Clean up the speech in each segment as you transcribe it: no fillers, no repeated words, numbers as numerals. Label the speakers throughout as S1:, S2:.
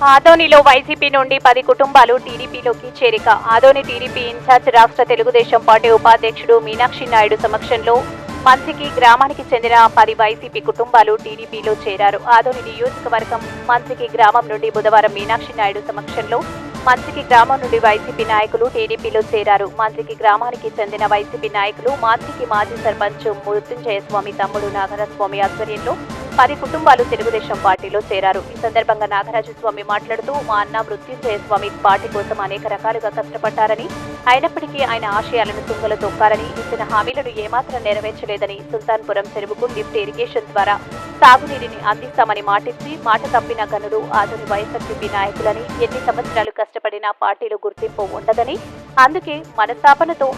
S1: ఆదోనిలో వైసీపీ నుండి 10 కుటుంబాలు టీడీపీలోకి చేరిక. ఆదోని టీడీపీ ఇన్ఛార్జ్ రాష్ట్ర తెలుగుదేశం పార్టీ ఉపాధ్యక్షుడు మీనాక్షి నాయుడు సమక్షంలో మంచికి గ్రామానికి చెందిన 10 వైసీపీ కుటుంబాలు టీడీపీలో చేరారు. ఆదోని నియోజకవర్గం మంచికి గ్రామం నుండి బుధవారం మీనాక్షి నాయుడు సమక్షంలో మంచికి గ్రామం నుండి వైసీపీ నాయకులు టీడీపీలో చేరారు. మంచికి గ్రామానికి చెందిన వైసీపీ నాయకులు మంచికి మాజీ సర్పంచ్ మృత్యుంజయస్వామి తమ్ముడు నాగరాజస్వామి ఆధ్వర్యంలో 10 కుటుంబాలు తెలుగుదేశం పార్టీలో చేరారు. ఈ సందర్భంగా నాగరాజు స్వామి మాట్లాడుతూ, మా అన్న మృత్యుంజయస్వామి పార్టీ కోసం అనేక రకాలుగా కష్టపడ్డారని, అయినప్పటికీ ఆయన ఆశయాలను తుంగలు తొక్కారని, ఇచ్చిన హామీలను ఏమాత్రం నెరవేర్చలేదని, సుల్తాన్పురం చెరువుకు లిఫ్ట్ ఇరిగేషన్ ద్వారా సాగునీటిని అందిస్తామని మాటిచ్చి మాట తప్పిన గనులు ఆధుని వైఎస్ఆర్సీపీ నాయకులని, ఎన్ని సంవత్సరాలు కష్టపడినా పార్టీలో గుర్తింపు ఉండదని, అందుకే మనస్తాపనతో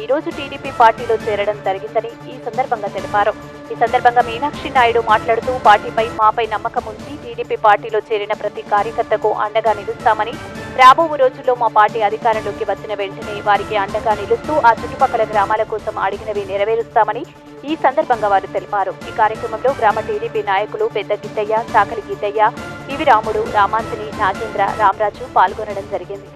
S1: ఈ రోజు టీడీపీ పార్టీలో చేరడం జరిగిందని ఈ సందర్భంగా తెలిపారు. ఈ సందర్భంగా మీనాక్షి నాయుడు మాట్లాడుతూ, పార్టీపై మాపై నమ్మకం ఉంచి టీడీపీ పార్టీలో చేరిన ప్రతి కార్యకర్తకు అండగా నిలుస్తామని, రాబో రోజుల్లో మా పార్టీ అధికారంలోకి వచ్చిన వెంటనే వారికి అండగా నిలుస్తూ ఆ చుట్టుపక్కల గ్రామాల కోసం అడిగినవి నెరవేరుస్తామని ఈ సందర్భంగా వారు తెలిపారు. ఈ కార్యక్రమంలో గ్రామ టీడీపీ నాయకులు పెద్ద గిద్దయ్య, చాకలి గిద్దయ్య, పివి రాముడు, రామాంజని, నాగేంద్ర, రామరాజు పాల్గొనడం జరిగింది.